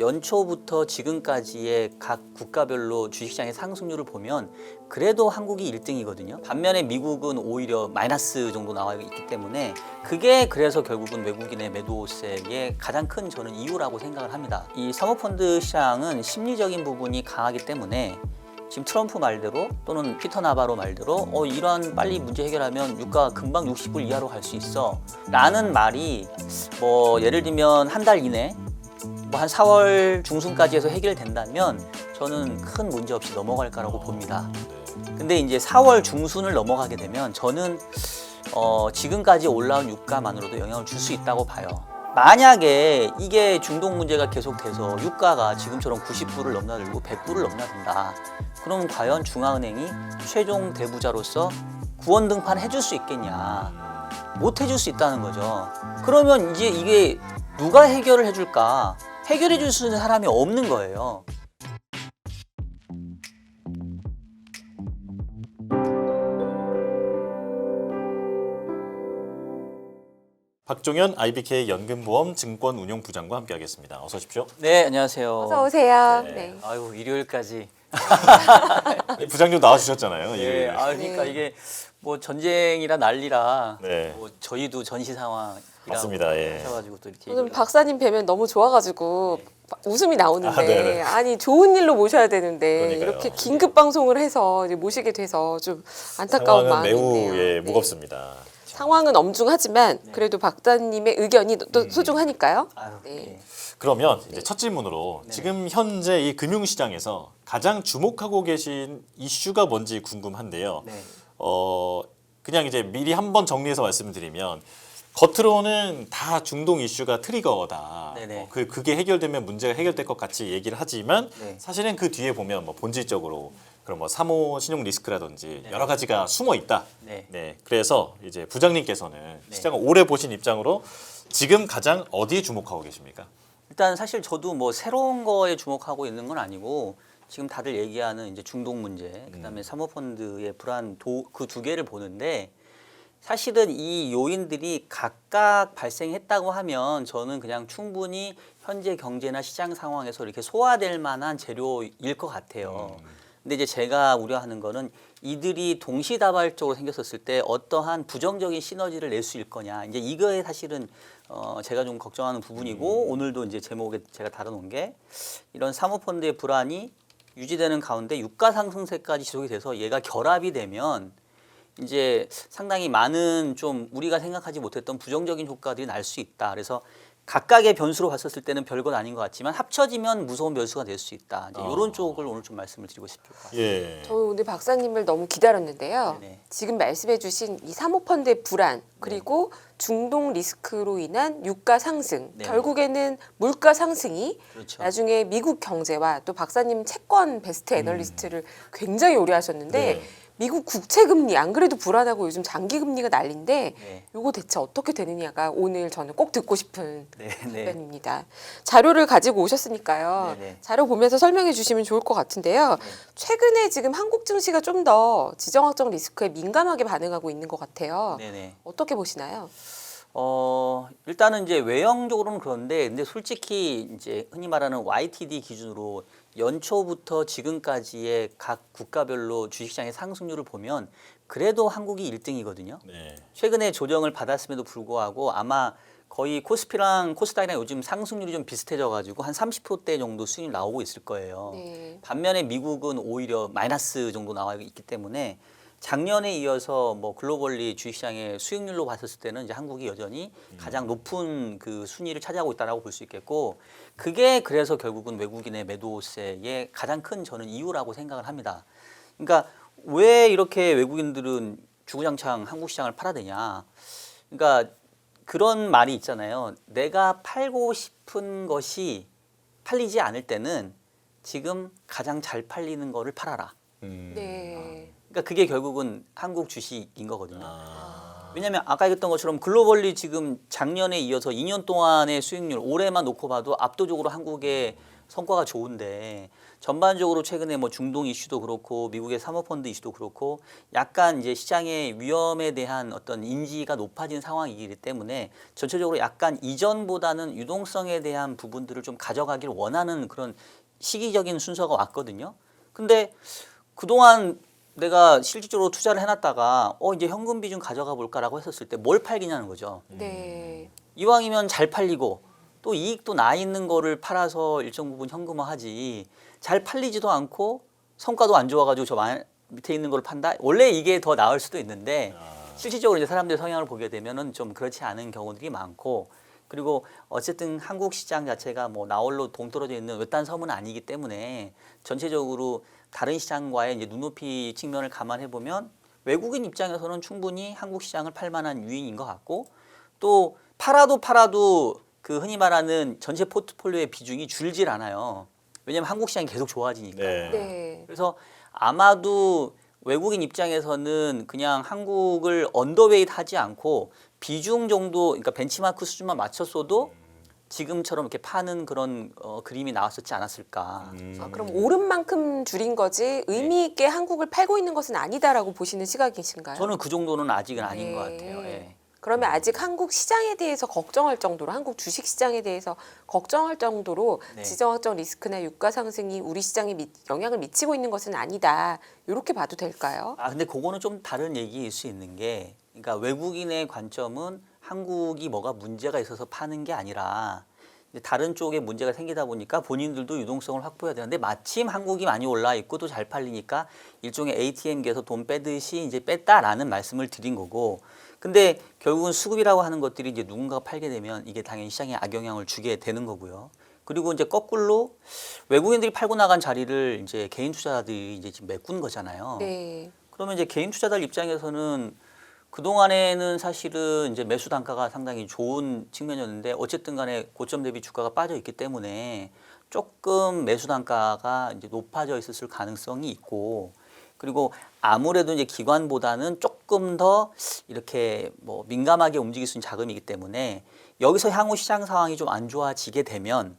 연초부터 지금까지의 각 국가별로 주식시장의 상승률을 보면 그래도 한국이 1등이거든요. 반면에 미국은 오히려 마이너스 정도 나와 있기 때문에 그게 그래서 결국은 외국인의 매도세의 가장 큰 저는 이유라고 생각을 합니다. 이 사모펀드 시장은 심리적인 부분이 강하기 때문에 지금 트럼프 말대로 또는 피터 나바로 말대로 이러한 빨리 문제 해결하면 유가가 금방 60불 이하로 갈 수 있어 라는 말이 뭐 예를 들면 한 달 이내 뭐 한 4월 중순까지 해서 해결된다면 저는 큰 문제 없이 넘어갈 거라고 봅니다. 근데 이제 4월 중순을 넘어가게 되면 저는 지금까지 올라온 유가만으로도 영향을 줄 수 있다고 봐요. 만약에 이게 중동 문제가 계속돼서 유가가 지금처럼 90불을 넘나들고 100불을 넘나든다. 그럼 과연 중앙은행이 최종 대부자로서 구원 등판 해줄 수 있겠냐? 못 해줄 수 있다는 거죠. 그러면 이제 이게 누가 해결을 해줄까? 해결해 줄 수 있는 사람이 없는 거예요. 박종현 IBK 연금보험 증권운용부장과 함께하겠습니다. 어서 오십시오. 네, 안녕하세요. 어서 오세요. 네. 네. 아유, 일요일까지. 부장님 나와주셨잖아요. 네, 예. 그러니까 네. 이게 뭐 전쟁이라 난리라 네. 뭐 저희도 전시 상황이라 맞습니다. 예. 하셔가지고 또 이렇게 오늘 얘기를 박사님 뵈면 너무 좋아가지고 웃음이 나오는데 네네. 아니 좋은 일로 모셔야 되는데 그러니까요. 이렇게 긴급 방송을 해서 이제 모시게 돼서 좀 안타까운 상황은 마음이 매우 있네요. 네. 무겁습니다. 상황은 엄중하지만 그래도 박사님의 의견이 또 소중하니까요. 아유, 네. 네. 그러면 이제 첫 질문으로 지금 현재 이 금융시장에서 가장 주목하고 계신 이슈가 뭔지 궁금한데요. 네. 그냥 이제 미리 한번 정리해서 말씀드리면 겉으로는 다 중동 이슈가 트리거다. 네네. 그게 해결되면 문제가 해결될 것 같이 얘기를 하지만 네. 사실은 그 뒤에 보면 뭐 본질적으로 그런 뭐 사모 신용 리스크라든지 여러 가지가 숨어 있다. 네. 그래서 이제 부장님께서는 시장을 오래 보신 입장으로 지금 가장 어디에 주목하고 계십니까? 일단 사실 저도 뭐 새로운 거에 주목하고 있는 건 아니고 지금 다들 얘기하는 이제 중동 문제, 그다음에 사모펀드의 불안 그 두 개를 보는데 사실은 이 요인들이 각각 발생했다고 하면 저는 그냥 충분히 현재 경제나 시장 상황에서 이렇게 소화될 만한 재료일 것 같아요. 근데 이제 제가 우려하는 거는 이들이 동시다발적으로 생겼었을 때 어떠한 부정적인 시너지를 낼 수 있을 거냐. 이제 이거에 사실은 제가 좀 걱정하는 부분이고 오늘도 이제 제목에 제가 다뤄놓은 게 이런 사모펀드의 불안이 유지되는 가운데 유가 상승세까지 지속이 돼서 얘가 결합이 되면 이제 상당히 많은 좀 우리가 생각하지 못했던 부정적인 효과들이 날 수 있다. 그래서 각각의 변수로 봤었을 때는 별건 아닌 것 같지만 합쳐지면 무서운 변수가 될 수 있다. 이제 이런 쪽을 오늘 좀 말씀을 드리고 싶을 것 같아요. 예. 저 오늘 박사님을 너무 기다렸는데요. 네네. 지금 말씀해주신 이 사모펀드의 불안 그리고 중동 리스크로 인한 유가 상승 네. 결국에는 물가 상승이 그렇죠. 나중에 미국 경제와 또 박사님 채권 베스트 애널리스트를 굉장히 오래 하셨는데 네. 미국 국채 금리 안 그래도 불안하고 요즘 장기 금리가 난리인데 네. 요거 대체 어떻게 되느냐가 오늘 저는 꼭 듣고 싶은 네. 답변입니다. 자료를 가지고 오셨으니까요. 네네. 자료 보면서 설명해 주시면 좋을 것 같은데요. 최근에 지금 한국 증시가 좀 더 지정학적 리스크에 민감하게 반응하고 있는 것 같아요. 네네. 어떻게 보시나요? 일단은 이제 외형적으로는 그런데 근데 솔직히 이제 흔히 말하는 YTD 기준으로 연초부터 지금까지의 각 국가별로 주식시장의 상승률을 보면 그래도 한국이 1등이거든요. 네. 최근에 조정을 받았음에도 불구하고 아마 거의 코스피랑 코스닥이랑 요즘 상승률이 좀 비슷해져 가지고 한 30%대 정도 수익이 나오고 있을 거예요. 네. 반면에 미국은 오히려 마이너스 정도 나와 있기 때문에 작년에 이어서 뭐 글로벌리 주식시장의 수익률로 봤었을 때는 이제 한국이 여전히 가장 높은 그 순위를 차지하고 있다라고 볼 수 있겠고 그게 그래서 결국은 외국인의 매도세의 가장 큰 저는 이유라고 생각을 합니다. 그러니까 왜 이렇게 외국인들은 주구장창 한국 시장을 팔아대냐? 그러니까 그런 말이 있잖아요. 내가 팔고 싶은 것이 팔리지 않을 때는 지금 가장 잘 팔리는 거를 팔아라. 네. 그러니까 그게 결국은 한국 주식인 거거든요. 왜냐하면 아까 얘기했던 것처럼 글로벌리 지금 작년에 이어서 2년 동안의 수익률 올해만 놓고 봐도 압도적으로 한국의 성과가 좋은데 전반적으로 최근에 뭐 중동 이슈도 그렇고 미국의 사모펀드 이슈도 그렇고 약간 이제 시장의 위험에 대한 어떤 인지가 높아진 상황이기 때문에 전체적으로 약간 이전보다는 유동성에 대한 부분들을 좀 가져가길 원하는 그런 시기적인 순서가 왔거든요. 근데 그동안 내가 실질적으로 투자를 해놨다가 이제 현금 비중 가져가 볼까라고 했었을 때 뭘 팔기냐는 거죠. 네. 이왕이면 잘 팔리고 또 이익도 나 있는 거를 팔아서 일정 부분 현금화하지 잘 팔리지도 않고 성과도 안 좋아가지고 밑에 있는 걸 판다. 원래 이게 더 나을 수도 있는데 실질적으로 이제 사람들의 성향을 보게 되면은 좀 그렇지 않은 경우들이 많고 그리고 어쨌든 한국 시장 자체가 뭐 나홀로 동떨어져 있는 외딴 섬은 아니기 때문에 전체적으로 다른 시장과의 이제 눈높이 측면을 감안해 보면 외국인 입장에서는 충분히 한국 시장을 팔 만한 유인인 것 같고 또 팔아도 그 흔히 말하는 전체 포트폴리오의 비중이 줄질 않아요. 왜냐하면 한국 시장이 계속 좋아지니까. 네. 네. 그래서 아마도 외국인 입장에서는 그냥 한국을 언더웨이트 하지 않고 비중 정도, 그러니까 벤치마크 수준만 맞췄어도 지금처럼 이렇게 파는 그런 그림이 나왔었지 않았을까. 그럼 오른 만큼 줄인 거지 의미 있게 한국을 팔고 있는 것은 아니다라고 보시는 시각이신가요? 저는 그 정도는 아직은 아닌 네. 것 같아요. 예. 그러면 아직 한국 시장에 대해서 걱정할 정도로 한국 주식 시장에 대해서 걱정할 정도로 네. 지정학적 리스크나 유가 상승이 우리 시장에 영향을 미치고 있는 것은 아니다. 이렇게 봐도 될까요? 근데 그거는 좀 다른 얘기일 수 있는 게, 그러니까 외국인의 관점은 한국이 뭐가 문제가 있어서 파는 게 아니라 이제 다른 쪽에 문제가 생기다 보니까 본인들도 유동성을 확보해야 되는데 마침 한국이 많이 올라 있고 또 잘 팔리니까 일종의 ATM기에서 돈 빼듯이 이제 뺐다라는 말씀을 드린 거고, 근데 결국은 수급이라고 하는 것들이 이제 누군가가 팔게 되면 이게 당연히 시장에 악영향을 주게 되는 거고요. 그리고 이제 거꾸로 외국인들이 팔고 나간 자리를 이제 개인 투자자들이 이제 지금 메꾼 거잖아요. 네. 그러면 이제 개인 투자자들 입장에서는 그동안에는 사실은 이제 매수 단가가 상당히 좋은 측면이었는데 어쨌든 간에 고점 대비 주가가 빠져 있기 때문에 조금 매수 단가가 이제 높아져 있었을 가능성이 있고, 그리고 아무래도 이제 기관보다는 조금 더 이렇게 뭐 민감하게 움직일 수 있는 자금이기 때문에 여기서 향후 시장 상황이 좀 안 좋아지게 되면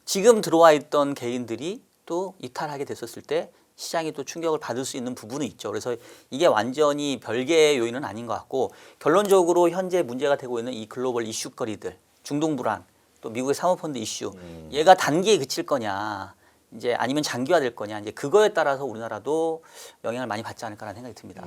지금 들어와 있던 개인들이 또 이탈하게 됐었을 때 시장이 또 충격을 받을 수 있는 부분은 있죠. 그래서 이게 완전히 별개의 요인은 아닌 것 같고, 결론적으로 현재 문제가 되고 있는 이 글로벌 이슈거리들, 중동 불안, 또 미국의 사모펀드 이슈, 얘가 단기에 그칠 거냐, 이제 아니면 장기화될 거냐, 이제 그거에 따라서 우리나라도 영향을 많이 받지 않을까라는 생각이 듭니다.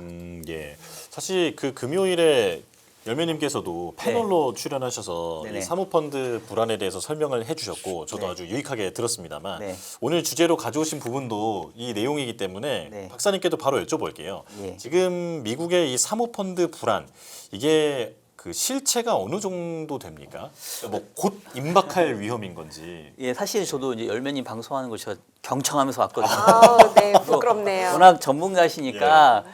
예. 사실 그 금요일에 열매님께서도 패널로 출연하셔서 네네. 이 사모펀드 불안에 대해서 설명을 해주셨고 저도 네. 아주 유익하게 들었습니다만 네. 오늘 주제로 가져오신 부분도 이 내용이기 때문에 네. 박사님께도 바로 여쭤볼게요. 예. 지금 미국의 이 사모펀드 불안 이게 그 실체가 어느 정도 됩니까? 뭐 곧 임박할 위험인 건지. 예, 사실 저도 이제 열매님 방송하는 거 제가 경청하면서 왔거든요. 네, 부끄럽네요. 워낙 전문가시니까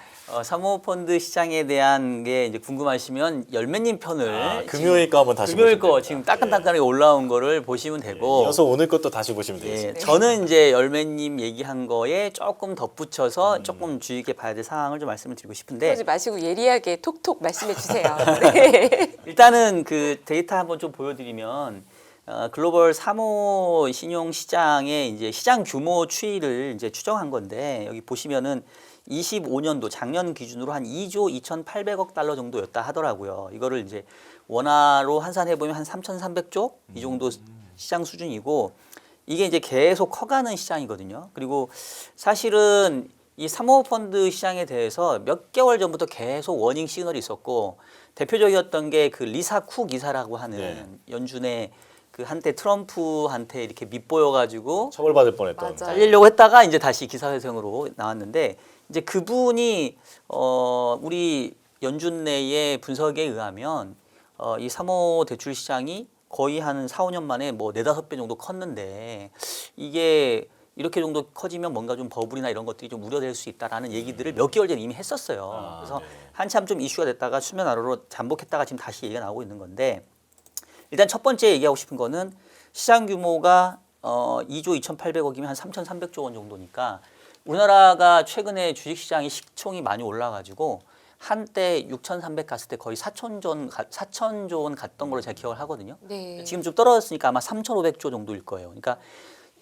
사모펀드 시장에 대한 게 이제 궁금하시면 열매님 편을 금요일 거 한번 다시 금요일 보시면 거 됩니다. 지금 따끈따끈하게 올라온 거를 보시면 되고, 이어서 오늘 것도 다시 보시면 예, 되겠습니다. 저는 이제 열매님 얘기한 거에 조금 덧붙여서 조금 주의 깊게 봐야 될 상황을 좀 말씀을 드리고 싶은데, 그러지 마시고 예리하게 톡톡 말씀해 주세요. 네. 일단은 그 데이터 한번 좀 보여드리면 글로벌 사모 신용 시장의 이제 시장 규모 추이를 이제 추정한 건데, 여기 보시면은 25년도 작년 기준으로 한 2조 2,800억 달러 정도였다 하더라고요. 이거를 이제 원화로 환산해 보면 한 3,300조 이 정도 시장 수준이고, 이게 이제 계속 커가는 시장이거든요. 그리고 사실은 이 사모펀드 시장에 대해서 몇 개월 전부터 계속 워닝 시그널이 있었고, 대표적이었던 게 그 리사 쿡 이사라고 하는 네. 연준의 그 한때 트럼프한테 이렇게 밑보여가지고 처벌받을 뻔했던. 맞아요. 잘리려고 했다가 이제 다시 기사회생으로 나왔는데, 이제 그분이 우리 연준 내의 분석에 의하면 이 사모 대출 시장이 거의 한 4, 5년 만에 뭐 4, 5배 정도 컸는데, 이게 이렇게 정도 커지면 뭔가 좀 버블이나 이런 것들이 좀 우려될 수 있다라는 얘기들을 몇 개월 전에 이미 했었어요. 그래서 네. 한참 좀 이슈가 됐다가 수면 아래로 잠복했다가 지금 다시 얘기가 나오고 있는 건데, 일단 첫 번째 얘기하고 싶은 거는 시장 규모가 2조 2,800억이면 한 3,300조 원 정도니까, 우리나라가 최근에 주식시장이 시총이 많이 올라가지고 한때 6,300 갔을 때 거의 4천조 원 갔던 걸로 제가 기억을 하거든요. 네. 지금 좀 떨어졌으니까 아마 3,500조 정도일 거예요. 그러니까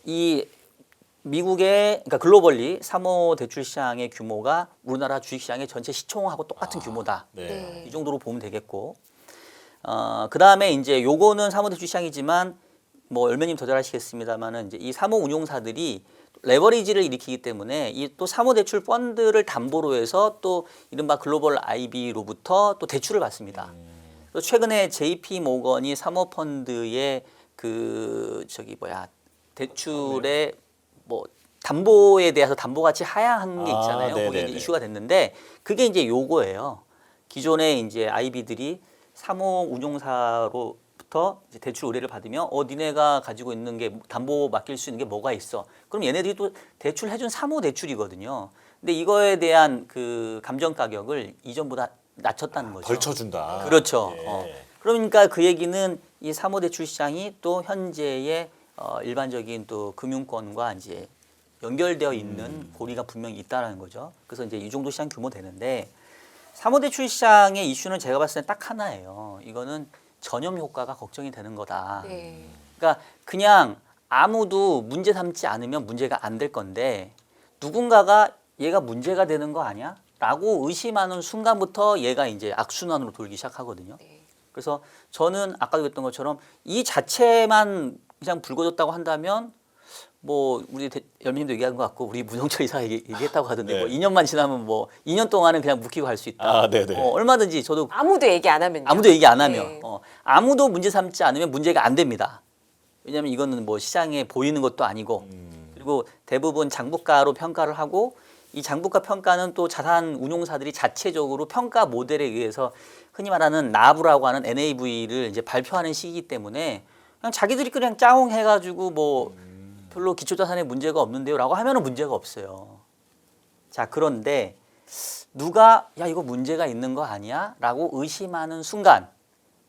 이 미국의 그러니까 글로벌리 사모 대출 시장의 규모가 우리나라 주식 시장의 전체 시총하고 똑같은 규모다. 네. 이 정도로 보면 되겠고. 그다음에 이제 요거는 사모 대출 시장이지만 뭐 열매님 더 잘 아시겠습니다만은 이제 이 사모 운용사들이 레버리지를 일으키기 때문에 이 또 사모 대출 펀드를 담보로 해서 또 이른바 글로벌 IB로부터 또 대출을 받습니다. 그래서 최근에 JP 모건이 사모 펀드의 그 저기 뭐야 대출의 뭐 담보에 대해서 담보 가치 하향한 게 있잖아요. 그게 네네네. 이제 이슈가 됐는데 그게 이제 요거예요. 기존에 이제 IB들이 사모 운용사로부터 이제 대출 의뢰를 받으면 니네가 가지고 있는 게 담보 맡길 수 있는 게 뭐가 있어? 그럼 얘네들이 또 대출 해준 사모 대출이거든요. 근데 이거에 대한 그 감정 가격을 이전보다 낮췄다는 거죠. 덜 쳐준다. 그렇죠. 예. 그러니까 그 얘기는 이 사모 대출 시장이 또 현재의 일반적인 또 금융권과 이제 연결되어 있는 고리가 분명히 있다라는 거죠. 그래서 이제 이 정도 시장 규모 되는데 사모 대출 시장의 이슈는 제가 봤을 때 딱 하나예요. 이거는 전염 효과가 걱정이 되는 거다. 네. 그러니까 그냥 아무도 문제 삼지 않으면 문제가 안 될 건데 누군가가 얘가 문제가 되는 거 아니야? 라고 의심하는 순간부터 얘가 이제 악순환으로 돌기 시작하거든요. 네. 그래서 저는 아까도 했던 것처럼 이 자체만 그냥 불거졌다고 한다면 뭐 우리 열매님도 얘기한 것 같고 우리 문홍철 이사가 얘기했다고 하던데 네. 뭐 2년만 지나면 뭐 2년 동안은 그냥 묵히고 갈 수 있다. 아, 네네. 얼마든지 저도 아무도 얘기 안 하면요. 아무도 얘기 안 하면 네. 아무도 문제 삼지 않으면 문제가 안 됩니다. 왜냐하면 이거는 뭐 시장에 보이는 것도 아니고 그리고 대부분 장부가로 평가를 하고 이 장부가 평가는 또 자산 운용사들이 자체적으로 평가 모델에 의해서 흔히 말하는 나브라고 하는 NAV를 이제 발표하는 시기이기 때문에 그냥 자기들이 그냥 짜옹해가지고 뭐 별로 기초자산에 문제가 없는데요라고 하면은 문제가 없어요. 자 그런데 누가 야 이거 문제가 있는 거 아니야?라고 의심하는 순간,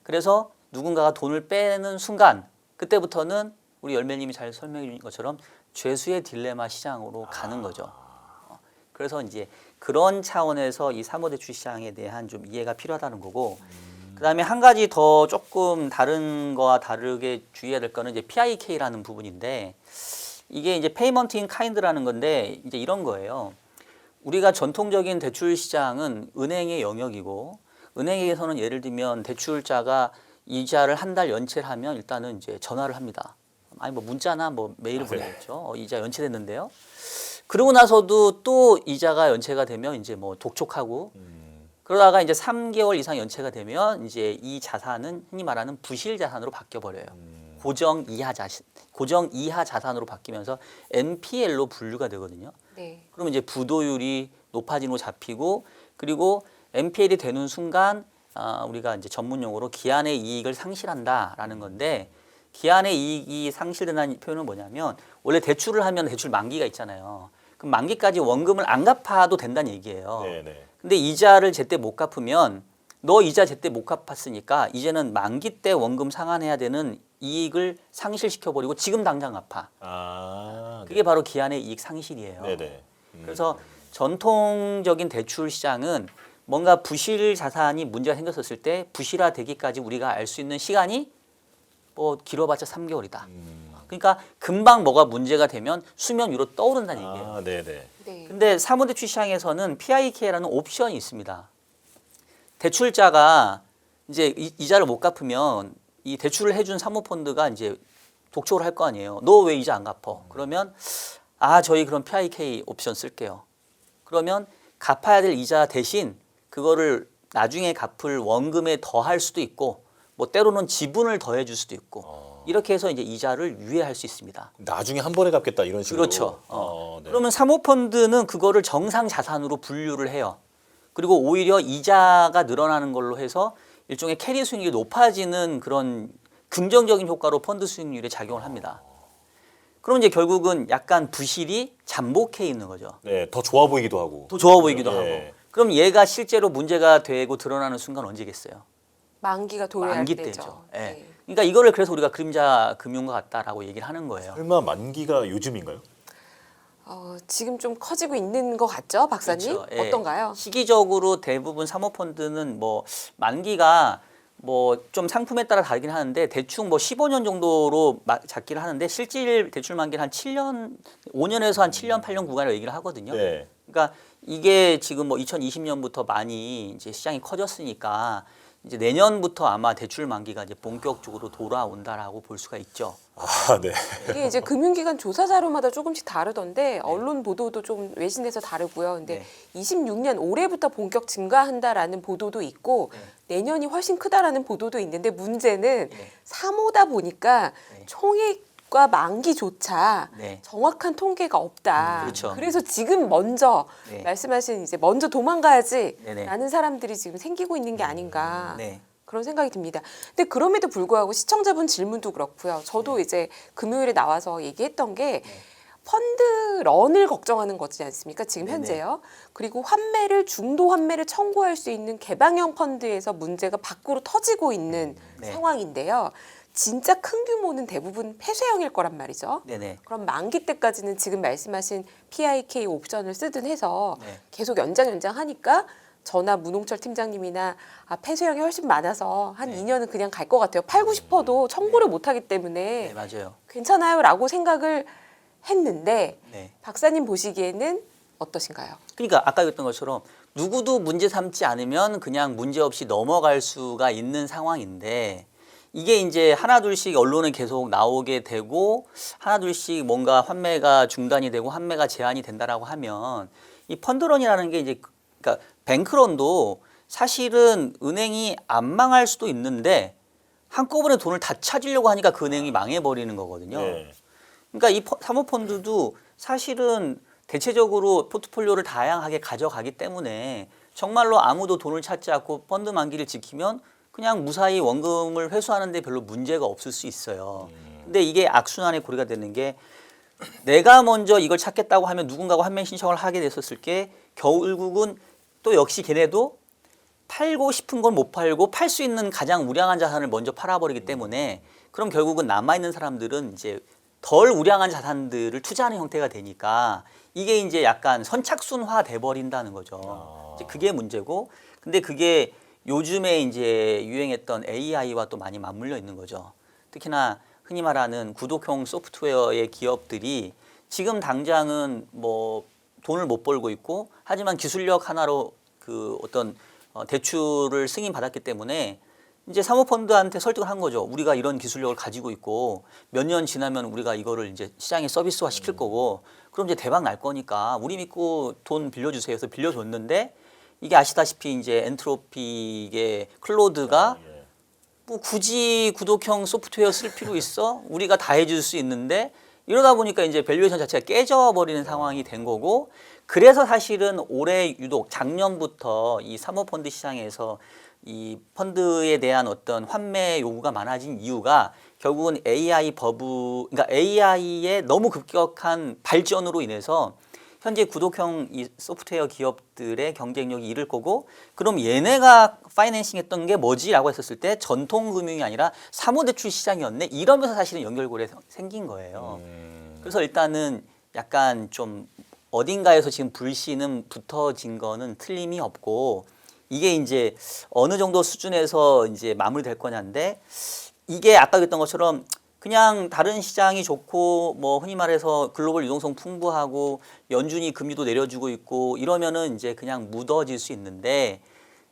그래서 누군가가 돈을 빼는 순간, 그때부터는 우리 열매님이 잘 설명해 주신 것처럼 죄수의 딜레마 시장으로 가는 거죠. 그래서 이제 그런 차원에서 이 사모대출 시장에 대한 좀 이해가 필요하다는 거고, 그다음에 한 가지 더 조금 다른 거와 다르게 주의해야 될 거는 이제 PIK라는 부분인데, 이게 이제 페이먼트 인 카인드라는 건데 이제 이런 거예요. 우리가 전통적인 대출 시장은 은행의 영역이고, 은행에서는 예를 들면 대출자가 이자를 한 달 연체를 하면 일단은 이제 전화를 합니다. 아니 뭐 문자나 뭐 메일을 보내겠죠. 이자 연체됐는데요. 그러고 나서도 또 이자가 연체가 되면 이제 뭐 독촉하고, 그러다가 이제 3개월 이상 연체가 되면 이제 이 자산은 흔히 말하는 부실 자산으로 바뀌어 버려요. 고정 이하 자산으로 바뀌면서 NPL로 분류가 되거든요. 네. 그러면 이제 부도율이 높아지는 거 잡히고, 그리고 NPL이 되는 순간 우리가 이제 전문 용어로 기한의 이익을 상실한다라는 건데, 기한의 이익이 상실된다는 표현은 뭐냐면 원래 대출을 하면 대출 만기가 있잖아요. 그럼 만기까지 원금을 안 갚아도 된다는 얘기예요. 네네. 근데 이자를 제때 못 갚으면 너 이자 제때 못 갚았으니까 이제는 만기 때 원금 상환해야 되는 이익을 상실시켜버리고 지금 당장 갚아. 아, 그게 바로 기한의 이익 상실이에요. 네네. 그래서 전통적인 대출 시장은 뭔가 부실 자산이 문제가 생겼었을 때 부실화되기까지 우리가 알 수 있는 시간이 뭐 길어봤자 3개월이다. 그러니까 금방 뭐가 문제가 되면 수면 위로 떠오른다는 얘기예요. 아, 네네. 네. 근데 사모대출 시장에서는 PIK라는 옵션이 있습니다. 대출자가 이제 이자를 못 갚으면 이 대출을 해준 사모펀드가 이제 독촉을 할 거 아니에요. 너 왜 이자 안 갚어? 그러면 저희 그럼 PIK 옵션 쓸게요. 그러면 갚아야 될 이자 대신 그거를 나중에 갚을 원금에 더할 수도 있고, 뭐 때로는 지분을 더해 줄 수도 있고, 이렇게 해서 이제 이자를 유예할 수 있습니다. 나중에 한 번에 갚겠다 이런 식으로. 그렇죠. 네. 그러면 사모펀드는 그거를 정상 자산으로 분류를 해요. 그리고 오히려 이자가 늘어나는 걸로 해서 일종의 캐리 수익률이 높아지는 그런 긍정적인 효과로 펀드 수익률에 작용을 합니다. 그럼 이제 결국은 약간 부실이 잠복해 있는 거죠. 네, 더 좋아 보이기도 하고. 더 좋아 보이기도 네. 하고. 그럼 얘가 실제로 문제가 되고 드러나는 순간 언제겠어요? 만기가 도래할 만기 때죠. 때죠. 예. 네. 그러니까 이거를 그래서 우리가 그림자 금융과 같다라고 얘기를 하는 거예요. 설마 만기가 요즘인가요? 지금 좀 커지고 있는 것 같죠, 박사님? 그렇죠. 예. 어떤가요? 시기적으로 대부분 사모펀드는 뭐 만기가 뭐 좀 상품에 따라 다르긴 하는데 대충 뭐 15년 정도로 잡기를 하는데 실질 대출 만기는 한 7년, 5년에서 한 7년, 8년 구간을 얘기를 하거든요. 네. 그러니까 이게 지금 뭐 2020년부터 많이 이제 시장이 커졌으니까 이제 내년부터 아마 대출 만기가 이제 본격적으로 돌아온다라고 볼 수가 있죠. 아, 네. 이게 이제 금융기관 조사 자료마다 조금씩 다르던데 언론 보도도 좀 외신에서 다르고요. 근데 네. 26년 올해부터 본격 증가한다라는 보도도 있고 내년이 훨씬 크다라는 보도도 있는데 문제는 네. 3호다 보니까 네. 총액과 만기조차 네. 정확한 통계가 없다. 그렇죠. 그래서 지금 먼저 네. 말씀하신 이제 먼저 도망가야지라는 네네. 사람들이 지금 생기고 있는 게 아닌가. 네. 그런 생각이 듭니다. 근데 그럼에도 불구하고 시청자분 질문도 그렇고요. 저도 이제 금요일에 나와서 얘기했던 게 펀드 런을 걱정하는 거지 않습니까? 지금 네네. 현재요. 그리고 환매를 중도 환매를 청구할 수 있는 개방형 펀드에서 문제가 밖으로 터지고 있는 네. 상황인데요. 진짜 큰 규모는 대부분 폐쇄형일 거란 말이죠. 네네. 그럼 만기 때까지는 지금 말씀하신 PIK 옵션을 쓰든 해서 네. 계속 연장하니까 저나 문홍철 팀장님이나 폐쇄형이 훨씬 많아서 한 네. 2년은 그냥 갈 것 같아요. 팔고 싶어도 청구를 못 하기 때문에 네, 맞아요. 괜찮아요라고 생각을 했는데 네. 박사님 보시기에는 어떠신가요? 그러니까 아까 얘기했던 것처럼 누구도 문제 삼지 않으면 그냥 문제 없이 넘어갈 수가 있는 상황인데 이게 이제 하나둘씩 언론에 계속 나오게 되고 하나둘씩 뭔가 환매가 중단이 되고 환매가 제한이 된다라고 하면 이 펀드런이라는 게 이제 그러니까 뱅크런도 사실은 은행이 안 망할 수도 있는데 한꺼번에 돈을 다 찾으려고 하니까 그 은행이 망해버리는 거거든요. 네. 그러니까 이 사모펀드도 사실은 대체적으로 포트폴리오를 다양하게 가져가기 때문에 정말로 아무도 돈을 찾지 않고 펀드 만기를 지키면 그냥 무사히 원금을 회수하는 데 별로 문제가 없을 수 있어요. 근데 이게 악순환의 고리가 되는 게 내가 먼저 이걸 찾겠다고 하면 누군가가 환매 신청을 하게 됐었을 게 결국은 또 역시 걔네도 팔고 싶은 건 못 팔고 팔 수 있는 가장 우량한 자산을 먼저 팔아버리기 때문에 그럼 결국은 남아있는 사람들은 이제 덜 우량한 자산들을 투자하는 형태가 되니까 이게 이제 약간 선착순화 돼 버린다는 거죠. 이제 그게 문제고 근데 그게 요즘에 이제 유행했던 AI와 또 많이 맞물려 있는 거죠. 특히나 흔히 말하는 구독형 소프트웨어의 기업들이 지금 당장은 뭐 돈을 못 벌고 있고 하지만 기술력 하나로 그 어떤 대출을 승인받았기 때문에 이제 사모펀드한테 설득을 한 거죠. 우리가 이런 기술력을 가지고 있고 몇 년 지나면 우리가 이거를 이제 시장에 서비스화 시킬 거고 그럼 이제 대박 날 거니까 우리 믿고 돈 빌려주세요. 해서 빌려줬는데 이게 아시다시피 이제 엔트로피의 클로드가 뭐 굳이 구독형 소프트웨어 쓸 필요 있어? 우리가 다 해줄 수 있는데 이러다 보니까 이제 밸류에이션 자체가 깨져버리는 상황이 된 거고 그래서 사실은 올해 유독 작년부터 이 사모펀드 시장에서 이 펀드에 대한 어떤 환매 요구가 많아진 이유가 결국은 AI 그러니까 AI의 너무 급격한 발전으로 인해서 현재 구독형 이 소프트웨어 기업들의 경쟁력이 잃을 거고 그럼 얘네가 파이낸싱 했던 게 뭐지라고 했었을 때 전통 금융이 아니라 사모대출 시장이었네 이러면서 사실은 연결고리가 생긴 거예요. 그래서 일단은 약간 좀 어딘가에서 지금 불씨는 붙어진 거는 틀림이 없고 이게 이제 어느 정도 수준에서 이제 마무리될 거냐인데 이게 아까 그랬던 것처럼 그냥 다른 시장이 좋고 뭐 흔히 말해서 글로벌 유동성 풍부하고 연준이 금리도 내려주고 있고 이러면은 이제 그냥 묻어질 수 있는데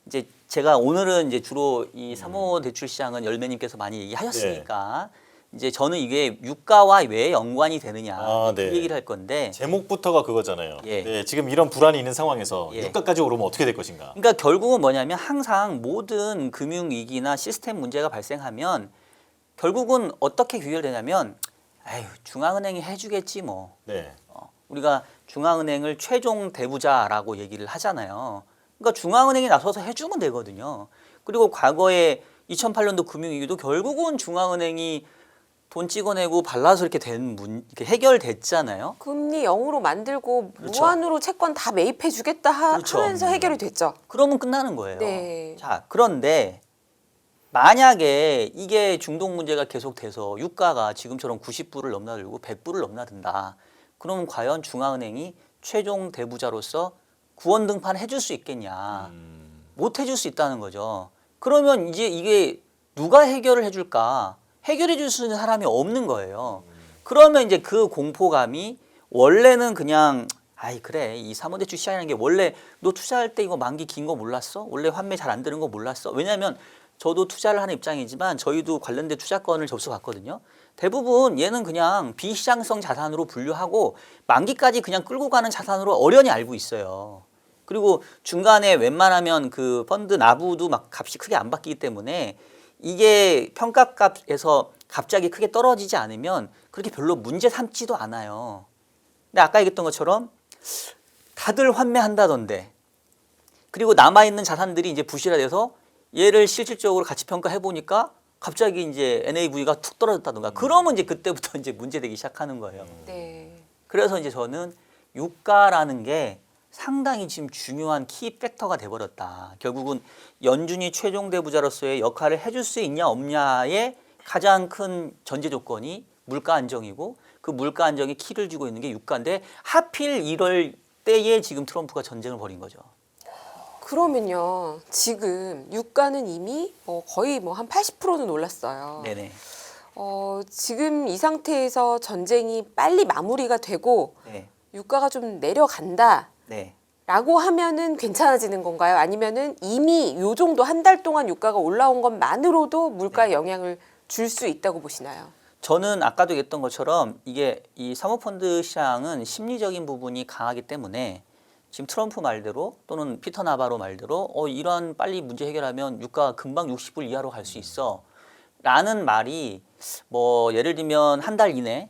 이제 제가 오늘은 이제 주로 이 사모 대출 시장은 열매님께서 많이 얘기하셨으니까 이제 저는 이게 유가와 왜 연관이 되느냐 네. 이 얘기를 할 건데 제목부터가 그거잖아요. 예. 네, 지금 이런 불안이 있는 상황에서 예. 유가까지 오르면 어떻게 될 것인가? 그러니까 결국은 뭐냐면 항상 모든 금융 위기나 시스템 문제가 발생하면 결국은 어떻게 귀결되냐면 에휴 중앙은행이 해주겠지 뭐 네. 우리가 중앙은행을 최종 대부자라고 얘기를 하잖아요. 그러니까 중앙은행이 나서서 해주면 되거든요. 그리고 과거에 2008년도 금융위기도 결국은 중앙은행이 돈 찍어내고 발라서 이렇게 이렇게 해결됐잖아요. 금리 0으로 만들고 그렇죠. 무한으로 채권 다 매입해 주겠다 그렇죠. 하면서 해결이 됐죠. 그러면 끝나는 거예요. 네. 자, 그런데 만약에 이게 중동 문제가 계속돼서 유가가 지금처럼 90불을 넘나들고 100불을 넘나든다. 그러면 과연 중앙은행이 최종 대부자로서 구원 등판 해줄 수 있겠냐. 못 해줄 수 있다는 거죠. 그러면 이제 이게 누가 해결을 해줄까? 해결해 줄 수 있는 사람이 없는 거예요. 그러면 이제 그 공포감이 원래는 그냥 아이 그래 이 사모대출 시장이라는 게 원래 너 투자할 때 이거 만기 긴 거 몰랐어? 원래 환매 잘 안 되는 거 몰랐어? 왜냐하면 저도 투자를 하는 입장이지만 저희도 관련된 투자건을 접수받거든요. 대부분 얘는 그냥 비시장성 자산으로 분류하고 만기까지 그냥 끌고 가는 자산으로 어련히 알고 있어요. 그리고 중간에 웬만하면 그 펀드 나부도 막 값이 크게 안 바뀌기 때문에 이게 평가값에서 갑자기 크게 떨어지지 않으면 그렇게 별로 문제 삼지도 않아요. 근데 아까 얘기했던 것처럼 다들 환매한다던데 그리고 남아있는 자산들이 이제 부실화돼서 얘를 실질적으로 가치 평가해 보니까 갑자기 이제 NAV가 툭 떨어졌다던가 그러면 이제 그때부터 이제 문제되기 시작하는 거예요. 네. 그래서 이제 저는 유가라는 게 상당히 지금 중요한 키 팩터가 돼버렸다. 결국은 연준이 최종 대부자로서의 역할을 해줄 수 있냐 없냐의 가장 큰 전제 조건이 물가 안정이고 그 물가 안정이 키를 쥐고 있는 게 유가인데 하필 이럴 때에 지금 트럼프가 전쟁을 벌인 거죠. 그러면요, 지금 유가는 이미 거의 한 80%는 올랐어요. 네네. 지금 이 상태에서 전쟁이 빨리 마무리가 되고 네. 유가가 좀 내려간다. 네. 라고 하면은 괜찮아지는 건가요? 아니면은 이미 요 정도 한 달 동안 유가가 올라온 것만으로도 물가에 영향을 줄 수 있다고 보시나요? 저는 아까도 얘기했던 것처럼 이게 이 사모펀드 시장은 심리적인 부분이 강하기 때문에 지금 트럼프 말대로 또는 피터 나바로 말대로 이런 빨리 문제 해결하면 유가가 금방 60불 이하로 갈 수 있어 라는 말이 뭐 예를 들면 한 달 이내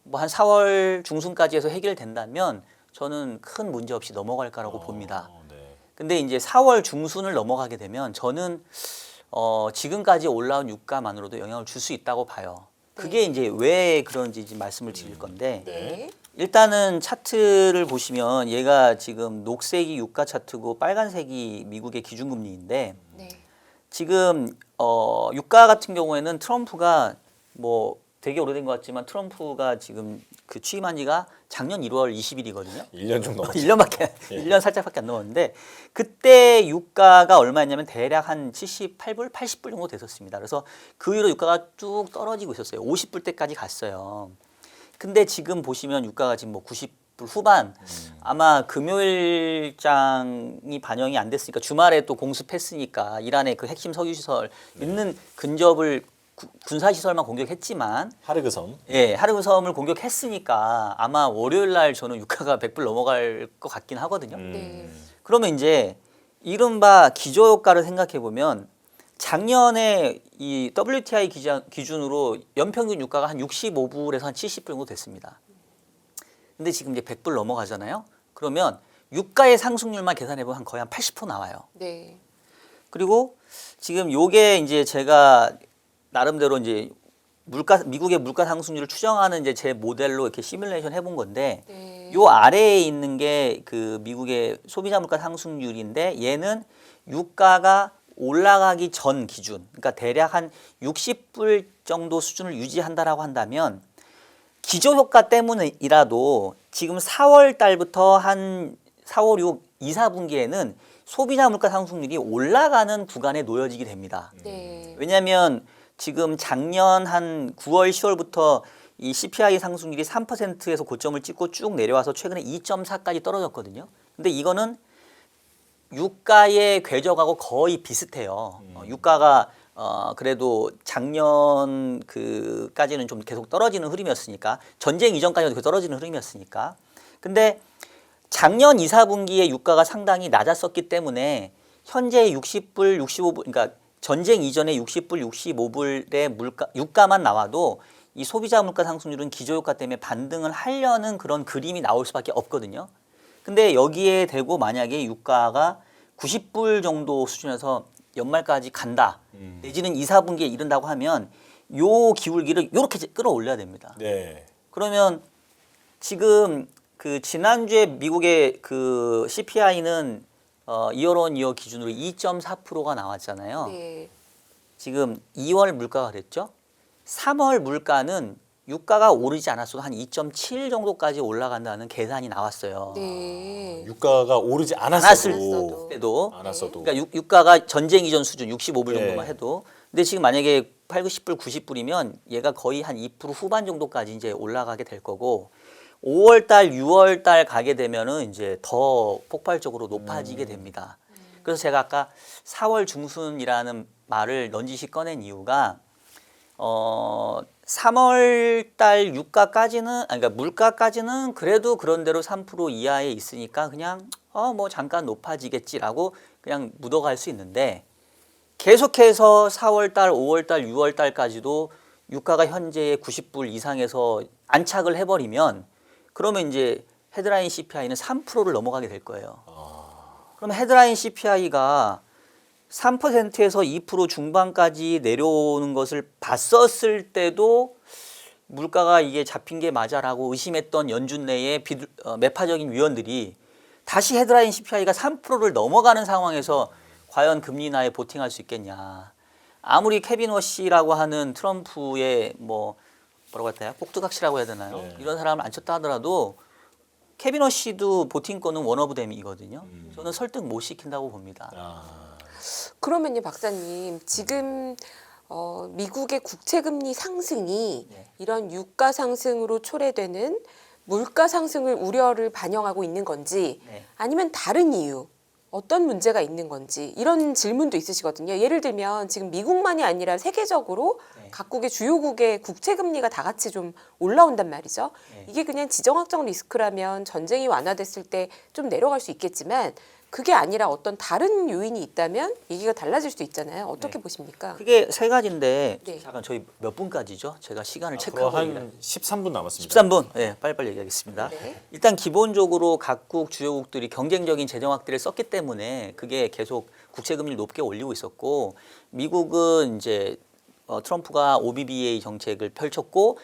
뭐 한 4월 중순까지 해서 해결된다면 저는 큰 문제 없이 넘어갈 거라고 봅니다. 네. 근데 이제 4월 중순을 넘어가게 되면 저는 지금까지 올라온 유가만으로도 영향을 줄 수 있다고 봐요. 그게 이제 왜 그런지 지금 말씀을 드릴 건데 네. 일단은 차트를 보시면 얘가 지금 녹색이 유가 차트고 빨간색이 미국의 기준금리인데 네. 지금 유가 같은 경우에는 트럼프가 뭐 되게 오래된 것 같지만 트럼프가 지금 그 취임한 지가 작년 1월 20일이거든요. 1년 좀 넘었죠. 1년밖에 예. 1년 살짝밖에 안 넘었는데 그때 유가가 얼마였냐면 대략 한 78불, 80불 정도 됐었습니다. 그래서 그 이후로 유가가 쭉 떨어지고 있었어요. 50불대까지 갔어요. 근데 지금 보시면 유가가 지금 뭐 90불 후반 아마 금요일장이 반영이 안 됐으니까 주말에 또 공습했으니까 이란의 그 핵심 석유시설 있는 근접을 군사시설만 공격했지만 하르그섬. 예, 하르그섬을 공격했으니까 아마 월요일 날 저는 유가가 100불 넘어갈 것 같긴 하거든요. 네. 그러면 이제 이른바 기저효과를 생각해 보면 작년에 이 WTI 기준으로 연평균 유가가 한 65불에서 한 70불 정도 됐습니다. 근데 지금 이제 100불 넘어가잖아요. 그러면 유가의 상승률만 계산해 보면 거의 한 80% 나와요. 네. 그리고 지금 요게 이제 제가 나름대로 이제 미국의 물가 상승률을 추정하는 이제 제 모델로 이렇게 시뮬레이션 해본 건데 네. 요 아래에 있는 게 그 미국의 소비자 물가 상승률인데 얘는 유가가 올라가기 전 기준, 그러니까 대략 한 60불 정도 수준을 유지한다라고 한다면 기저효과 때문이라도 지금 4월 달부터 한 4, 5, 6, 2, 4분기에는 소비자 물가 상승률이 올라가는 구간에 놓여지게 됩니다. 네. 왜냐하면 지금 작년 한 9월, 10월부터 이 CPI 상승률이 3%에서 고점을 찍고 쭉 내려와서 최근에 2.4까지 떨어졌거든요. 근데 이거는 유가의 궤적하고 거의 비슷해요. 유가가 그래도 작년 그까지는 좀 계속 떨어지는 흐름이었으니까 전쟁 이전까지도 계속 떨어지는 흐름이었으니까. 근데 작년 2, 4분기에 유가가 상당히 낮았었기 때문에 현재 60불, 65불 그러니까 전쟁 이전에 60불, 65불의 유가만 나와도 이 소비자 물가 상승률은 기저효과 때문에 반등을 하려는 그런 그림이 나올 수밖에 없거든요. 근데 여기에 대고 만약에 유가가 90불 정도 수준에서 연말까지 간다. 내지는 2, 4분기에 이른다고 하면 요 기울기를 이렇게 끌어올려야 됩니다. 네. 그러면 지금 그 지난주에 미국의 그 CPI는 이어 온 이어 기준으로 2.4%가 나왔잖아요. 네. 지금 2월 물가가 그랬죠. 3월 물가는 유가가 오르지 않았어도 한 2.7 정도까지 올라간다는 계산이 나왔어요. 네. 유가가 오르지 않았을 않았어도 때도. 않았어도 그러니까 유가가 전쟁 이전 수준 65불 네. 정도만 해도. 근데 지금 만약에 8, 90불, 90불이면 얘가 거의 한 2% 후반 정도까지 이제 올라가게 될 거고 5월 달, 6월 달 가게 되면은 이제 더 폭발적으로 높아지게 됩니다. 그래서 제가 아까 4월 중순이라는 말을 넌지시 꺼낸 이유가 3월 달 유가까지는 그러니까 물가까지는 그래도 그런대로 3% 이하에 있으니까 그냥 뭐 잠깐 높아지겠지라고 그냥 묻어갈 수 있는데 계속해서 4월 달, 5월 달, 6월 달까지도 유가가 현재의 90불 이상에서 안착을 해버리면 그러면 이제 헤드라인 CPI는 3%를 넘어가게 될 거예요. 그럼 헤드라인 CPI가 3%에서 2% 중반까지 내려오는 것을 봤었을 때도 물가가 이게 잡힌 게 맞아라고 의심했던 연준 내의 매파적인 위원들이 다시 헤드라인 CPI가 3%를 넘어가는 상황에서 과연 금리 인하에 보팅할 수 있겠냐. 아무리 케빈 워시라고 하는 트럼프의 뭐라고 할까요? 꼭두각시라고 해야 되나요? 네. 이런 사람을 안 쳤다 하더라도 케빈 워시도 보팅권은 원 오브 댐이거든요. 저는 설득 못 시킨다고 봅니다. 그러면요, 박사님, 지금 미국의 국채금리 상승이 네. 이런 유가 상승으로 초래되는 물가 상승을 우려를 반영하고 있는 건지 네. 아니면 다른 이유, 어떤 문제가 있는 건지 이런 질문도 있으시거든요. 예를 들면 지금 미국만이 아니라 세계적으로 네. 각국의 주요국의 국채금리가 다 같이 좀 올라온단 말이죠. 네. 이게 그냥 지정학적 리스크라면 전쟁이 완화됐을 때 좀 내려갈 수 있겠지만 그게 아니라 어떤 다른 요인이 있다면 얘기가 달라질 수도 있잖아요. 어떻게 네. 보십니까? 그게 세 가지인데 네. 잠깐 저희 몇 분까지죠? 제가 시간을 앞으로 체크하고 한 13분 남았습니다. 13분. 네, 빨리빨리 얘기하겠습니다. 네. 일단 기본적으로 각국 주요국들이 경쟁적인 재정 확대를 썼기 때문에 그게 계속 국채 금리를 높게 올리고 있었고 미국은 이제 트럼프가 OBBA 정책을 펼쳤고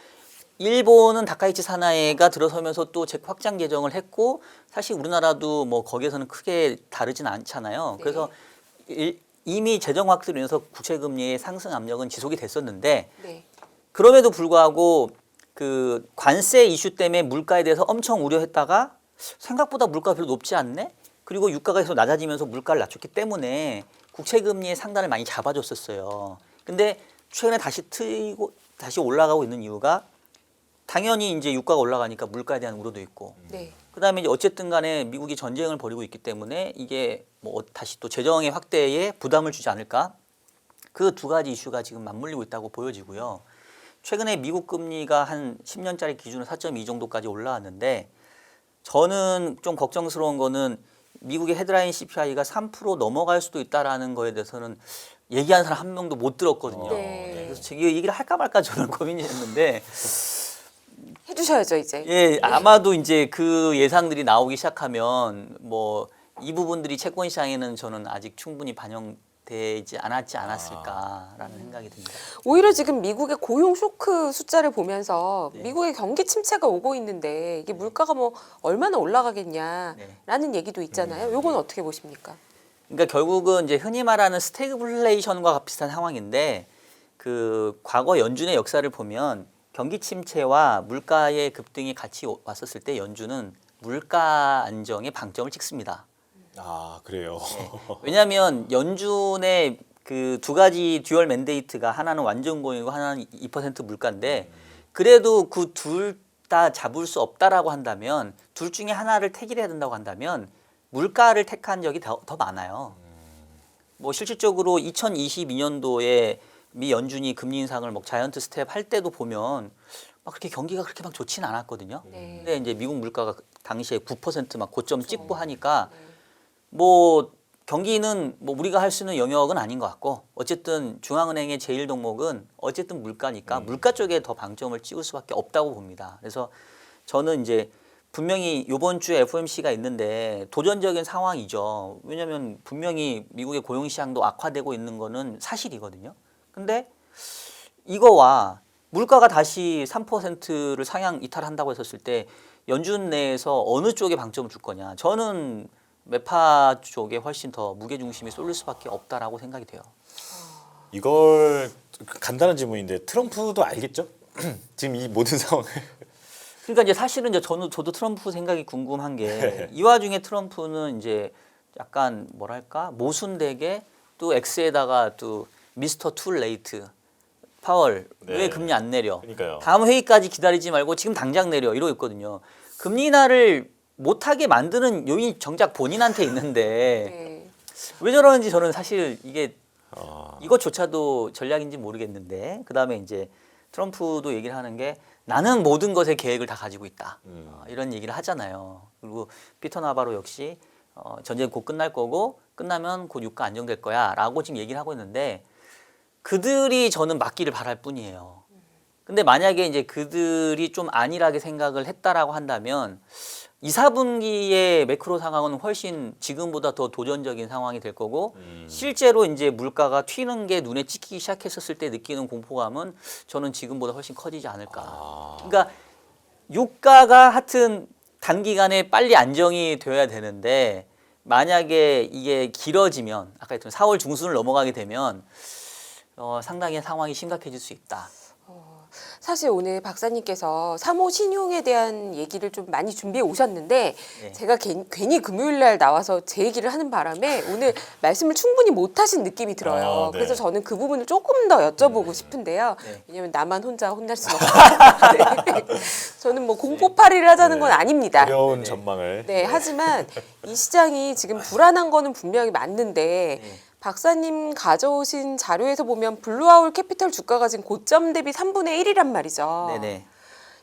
일본은 다카이치 사나이가 들어서면서 또 확장 재정을 했고 사실 우리나라도 뭐 거기에서는 크게 다르진 않잖아요. 네. 그래서 이미 재정 확대로 인해서 국채 금리의 상승 압력은 지속이 됐었는데 네. 그럼에도 불구하고 그 관세 이슈 때문에 물가에 대해서 엄청 우려했다가 생각보다 물가가 별로 높지 않네? 그리고 유가가 계속 낮아지면서 물가를 낮췄기 때문에 국채 금리의 상단을 많이 잡아줬었어요. 근데 최근에 다시 올라가고 있는 이유가 당연히 이제 유가가 올라가니까 물가에 대한 우려도 있고 네. 그다음에 이제 어쨌든 간에 미국이 전쟁을 벌이고 있기 때문에 이게 뭐 다시 또 재정의 확대에 부담을 주지 않을까? 그 두 가지 이슈가 지금 맞물리고 있다고 보여지고요. 최근에 미국 금리가 한 10년짜리 기준으로 4.2 정도까지 올라왔는데 저는 좀 걱정스러운 거는 미국의 헤드라인 CPI가 3% 넘어갈 수도 있다라는 거에 대해서는 얘기하는 사람 한 명도 못 들었거든요. 네. 그래서 제가 이 얘기를 할까 말까 저는 고민이 됐는데 해주셔야죠 이제. 예, 아마도 이제 그 예상들이 나오기 시작하면 뭐 이 부분들이 채권 시장에는 저는 아직 충분히 반영되지 않았을까라는 생각이 듭니다. 오히려 지금 미국의 고용 쇼크 숫자를 보면서 네. 미국의 경기 침체가 오고 있는데 이게 물가가 뭐 얼마나 올라가겠냐라는 얘기도 있잖아요. 요건 어떻게 보십니까? 그러니까 결국은 이제 흔히 말하는 스태그플레이션과 비슷한 상황인데 그 과거 연준의 역사를 보면 경기 침체와 물가의 급등이 같이 왔었을 때 연준은 물가 안정에 방점을 찍습니다. 아 그래요. 왜냐하면 연준의 그 두 가지 듀얼 맨데이트가 하나는 완전 공이고 하나는 2% 물가인데 그래도 그 둘 다 잡을 수 없다라고 한다면 둘 중에 하나를 택일 해야 된다고 한다면 물가를 택한 적이 더 많아요. 뭐 실질적으로 2022년도에 미 연준이 금리 인상을 뭐 자이언트 스텝 할 때도 보면 막 그렇게 경기가 그렇게 막 좋지는 않았거든요. 네. 근데 이제 미국 물가가 당시에 9% 고점 찍고 하니까 뭐 경기는 뭐 우리가 할 수 있는 영역은 아닌 것 같고 어쨌든 중앙은행의 제일 덕목은 어쨌든 물가니까 물가 쪽에 더 방점을 찍을 수밖에 없다고 봅니다. 그래서 저는 이제 분명히 이번 주에 FOMC가 있는데 도전적인 상황이죠. 왜냐하면 분명히 미국의 고용 시장도 악화되고 있는 거는 사실이거든요. 근데 이거와 물가가 다시 3%를 상향 이탈한다고 했었을 때 연준 내에서 어느 쪽에 방점을 줄 거냐. 저는 매파 쪽에 훨씬 더 무게중심이 쏠릴 수밖에 없다라고 생각이 돼요. 이걸 간단한 질문인데 트럼프도 알겠죠? 지금 이 모든 상황을 그러니까 이제 사실은 이제 저도 트럼프 생각이 궁금한 게 이 와중에 트럼프는 이제 약간 뭐랄까 모순되게 또 X에다가 또 미스터 투 레이트 파월 왜 네. 금리 안 내려? 그러니까요. 다음 회의까지 기다리지 말고 지금 당장 내려 이러고 있거든요. 금리 인하를 못하게 만드는 요인이 정작 본인한테 있는데 네. 왜 저러는지 저는 사실 이게 아, 이것조차도 전략인지 모르겠는데 그 다음에 이제 트럼프도 얘기를 하는 게 나는 모든 것의 계획을 다 가지고 있다 이런 얘기를 하잖아요. 그리고 피터 나바로 역시 전쟁 곧 끝날 거고 끝나면 곧 유가 안정될 거야라고 지금 얘기를 하고 있는데 그들이 저는 맞기를 바랄 뿐이에요. 근데 만약에 이제 그들이 좀 안일하게 생각을 했다라고 한다면 2, 4분기의 매크로 상황은 훨씬 지금보다 더 도전적인 상황이 될 거고 실제로 이제 물가가 튀는 게 눈에 찍히기 시작했었을 때 느끼는 공포감은 저는 지금보다 훨씬 커지지 않을까. 그러니까 유가가 하여튼 단기간에 빨리 안정이 되어야 되는데 만약에 이게 길어지면 아까 했던 4월 중순을 넘어가게 되면 상당히 상황이 심각해질 수 있다. 사실 오늘 박사님께서 3호 신용에 대한 얘기를 좀 많이 준비해 오셨는데 네. 제가 괜히 금요일 날 나와서 제 얘기를 하는 바람에 오늘 말씀을 충분히 못 하신 느낌이 들어요. 아, 네. 그래서 저는 그 부분을 조금 더 여쭤보고 싶은데요. 네. 왜냐면 나만 혼자 혼날 수는 없어요. 네. 저는 뭐 공포팔이를 하자는 건 아닙니다. 어려운 전망을. 네, 하지만 이 시장이 지금 불안한 거는 분명히 맞는데 네. 박사님 가져오신 자료에서 보면 블루아울 캐피털 주가가 지금 고점 대비 3분의 1이란 말이죠. 네네.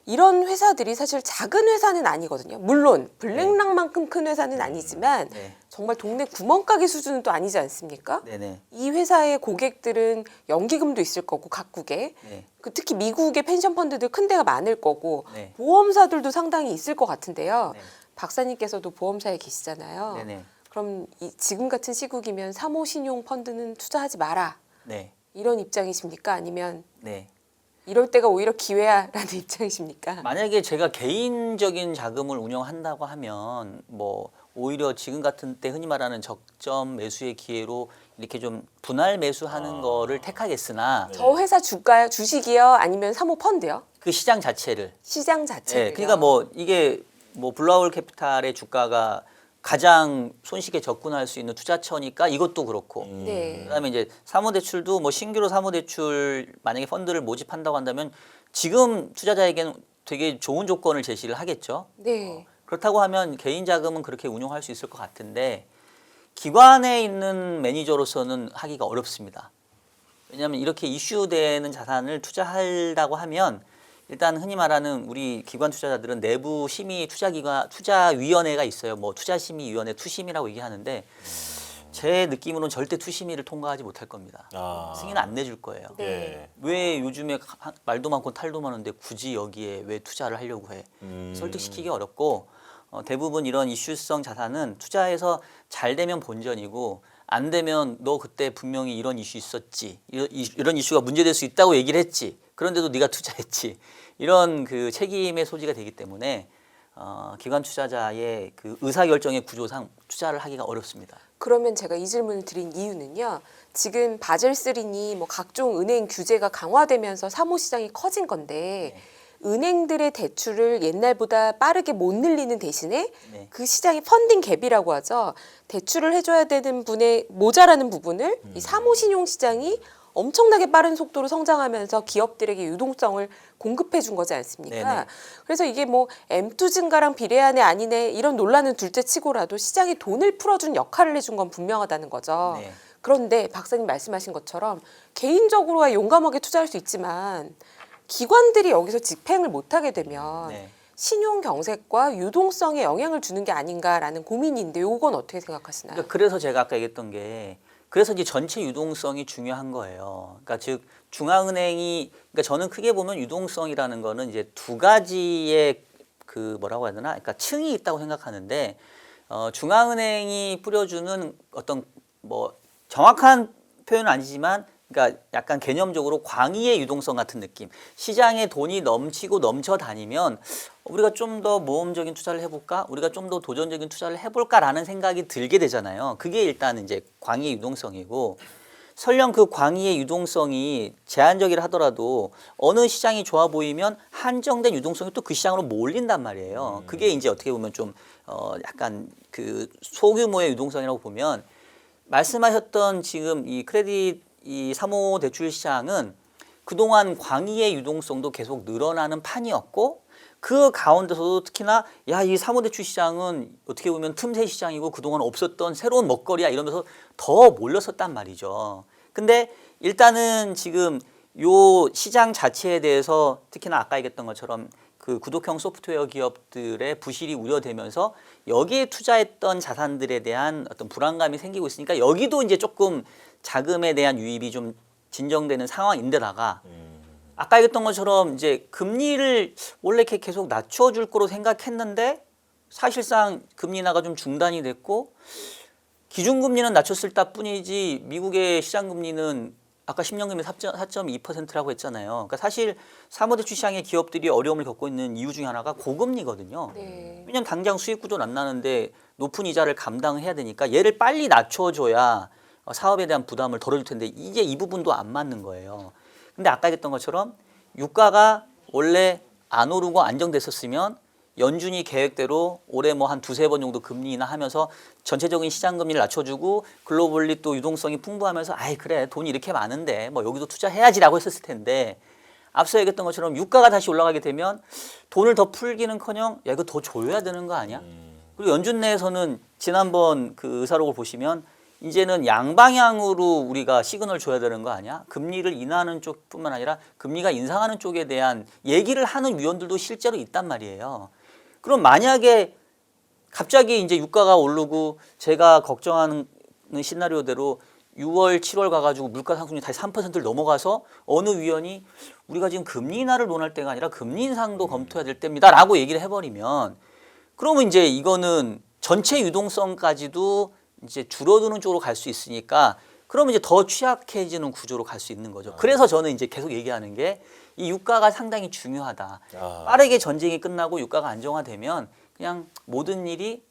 이런 회사들이 사실 작은 회사는 아니거든요. 물론 블랙락만큼 큰 회사는 아니지만 네. 정말 동네 구멍가게 수준은 또 아니지 않습니까? 네네. 이 회사의 고객들은 연기금도 있을 거고 각국에 네. 특히 미국의 펜션 펀드들 큰 데가 많을 거고 네. 보험사들도 상당히 있을 것 같은데요. 네. 박사님께서도 보험사에 계시잖아요. 네네. 그럼 지금 같은 시국이면 3호 신용 펀드는 투자하지 마라 네. 이런 입장이십니까? 아니면 네. 이럴 때가 오히려 기회야라는 입장이십니까? 만약에 제가 개인적인 자금을 운영한다고 하면 뭐 오히려 지금 같은 때 흔히 말하는 적점 매수의 기회로 이렇게 좀 분할 매수하는 거를 택하겠으나 저 회사 주가요? 주식이요? 아니면 3호 펀드요? 그 시장 자체를 시장 자체를. 예, 그러니까 뭐 이게 뭐 블루아울 캐피탈의 주가가 가장 손쉽게 접근할 수 있는 투자처니까 이것도 그렇고 네. 그다음에 이제 사모대출도 뭐 신규로 사모대출 만약에 펀드를 모집한다고 한다면 지금 투자자에게는 되게 좋은 조건을 제시를 하겠죠. 네. 그렇다고 하면 개인 자금은 그렇게 운용할 수 있을 것 같은데 기관에 있는 매니저로서는 하기가 어렵습니다. 왜냐하면 이렇게 이슈되는 자산을 투자하려고 하면 일단 흔히 말하는 우리 기관 투자자들은 내부 심의 투자위원회가 있어요. 뭐 투자심의위원회 투심이라고 얘기하는데 제 느낌으로는 절대 투심의를 통과하지 못할 겁니다. 승인 안 내줄 거예요. 네. 예. 왜 요즘에 말도 많고 탈도 많은데 굳이 여기에 왜 투자를 하려고 해? 설득시키기 어렵고 대부분 이런 이슈성 자산은 투자해서 잘 되면 본전이고 안 되면 너 그때 분명히 이런 이슈 있었지. 이런 이슈가 문제될 수 있다고 얘기를 했지. 그런데도 네가 투자했지. 이런 그 책임의 소지가 되기 때문에 기관 투자자의 그 의사결정의 구조상 투자를 하기가 어렵습니다. 그러면 제가 이 질문을 드린 이유는요. 지금 바젤3니 뭐 각종 은행 규제가 강화되면서 사모 시장이 커진 건데 은행들의 대출을 옛날보다 빠르게 못 늘리는 대신에 네. 그 시장이 펀딩 갭이라고 하죠. 대출을 해줘야 되는 분의 모자라는 부분을 이 사모 신용 시장이 엄청나게 빠른 속도로 성장하면서 기업들에게 유동성을 공급해 준 거지 않습니까? 네네. 그래서 이게 뭐 M2 증가랑 비례하네 아니네 이런 논란은 둘째 치고라도 시장이 돈을 풀어준 역할을 해준 건 분명하다는 거죠. 네. 그런데 박사님 말씀하신 것처럼 개인적으로야 용감하게 투자할 수 있지만 기관들이 여기서 집행을 못하게 되면 네. 신용 경색과 유동성에 영향을 주는 게 아닌가라는 고민인데 이건 어떻게 생각하시나요? 그러니까 그래서 제가 아까 얘기했던 게 그래서 이제 전체 유동성이 중요한 거예요. 그러니까 즉 중앙은행이 그러니까 저는 크게 보면 유동성이라는 거는 이제 두 가지의 그 뭐라고 해야 되나? 그러니까 층이 있다고 생각하는데 중앙은행이 뿌려주는 어떤 뭐 정확한 표현은 아니지만 그러니까 약간 개념적으로 광의의 유동성 같은 느낌. 시장에 돈이 넘치고 넘쳐 다니면 우리가 좀 더 모험적인 투자를 해볼까? 우리가 좀 더 도전적인 투자를 해볼까라는 생각이 들게 되잖아요. 그게 일단 이제 광의의 유동성이고 설령 그 광의의 유동성이 제한적이라 하더라도 어느 시장이 좋아 보이면 한정된 유동성이 또 그 시장으로 몰린단 말이에요. 그게 이제 어떻게 보면 좀 약간 그 소규모의 유동성이라고 보면 말씀하셨던 지금 이 크레딧 이 사모 대출 시장은 그동안 광의의 유동성도 계속 늘어나는 판이었고 그 가운데서도 특히나 야, 이 사모대출 시장은 어떻게 보면 틈새 시장이고 그동안 없었던 새로운 먹거리야 이러면서 더 몰렸었단 말이죠. 근데 일단은 지금 요 시장 자체에 대해서 특히나 아까 얘기했던 것처럼 그 구독형 소프트웨어 기업들의 부실이 우려되면서 여기에 투자했던 자산들에 대한 어떤 불안감이 생기고 있으니까 여기도 이제 조금 자금에 대한 유입이 좀 진정되는 상황인데다가 아까 얘기했던 것처럼 이제 금리를 원래 이렇게 계속 낮춰줄 거로 생각했는데 사실상 금리 인하가 좀 중단이 됐고 기준금리는 낮췄을 뿐이지 미국의 시장금리는 아까 10년 금리 4.2%라고 했잖아요. 그러니까 사실 사모대출 시장의 기업들이 어려움을 겪고 있는 이유 중에 하나가 고금리거든요. 네. 왜냐하면 당장 수익 구조는 안 나는데 높은 이자를 감당해야 되니까 얘를 빨리 낮춰줘야 사업에 대한 부담을 덜어줄 텐데 이제 이 부분도 안 맞는 거예요. 근데 아까 얘기했던 것처럼 유가가 원래 안 오르고 안정됐었으면 연준이 계획대로 올해 뭐 한 두세 번 정도 금리 인하하면서 전체적인 시장 금리를 낮춰주고 글로벌리 또 유동성이 풍부하면서 아이 그래 돈이 이렇게 많은데 뭐 여기도 투자해야지라고 했었을 텐데 앞서 얘기했던 것처럼 유가가 다시 올라가게 되면 돈을 더 풀기는커녕 야 이거 더 줘야 되는 거 아니야? 그리고 연준 내에서는 지난번 그 의사록을 보시면 이제는 양방향으로 우리가 시그널 줘야 되는 거 아니야? 금리를 인하하는 쪽뿐만 아니라 금리가 인상하는 쪽에 대한 얘기를 하는 위원들도 실제로 있단 말이에요. 그럼 만약에 갑자기 이제 유가가 오르고 제가 걱정하는 시나리오대로 6월, 7월 가가지고 물가 상승률이 다시 3%를 넘어가서 어느 위원이 우리가 지금 금리 인하를 논할 때가 아니라 금리 인상도 검토해야 될 때입니다라고 얘기를 해버리면 그러면 이제 이거는 전체 유동성까지도 이제 줄어드는 쪽으로 갈 수 있으니까 그러면 이제 더 취약해지는 구조로 갈 수 있는 거죠. 그래서 저는 이제 계속 얘기하는 게 이 유가가 상당히 중요하다. 빠르게 전쟁이 끝나고 유가가 안정화되면 그냥 모든 일이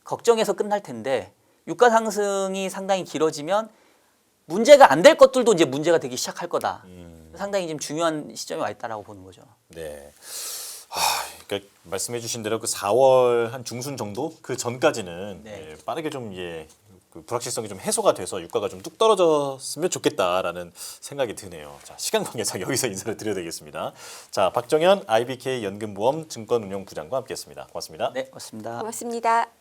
걱정해서 끝날 텐데 유가 상승이 상당히 길어지면 문제가 안 될 것들도 이제 문제가 되기 시작할 거다. 상당히 지금 중요한 시점에 와 있다라고 보는 거죠. 네. 그러니까 말씀해주신 대로 그 4월 한 중순 정도 그 전까지는 네. 빠르게 좀 그 불확실성이 좀 해소가 돼서 유가가 좀 뚝 떨어졌으면 좋겠다라는 생각이 드네요. 자, 시간 관계상 여기서 인사를 드려야 되겠습니다. 자, 박정현 IBK 연금보험 증권운용부장과 함께했습니다. 고맙습니다. 네, 고맙습니다. 고맙습니다.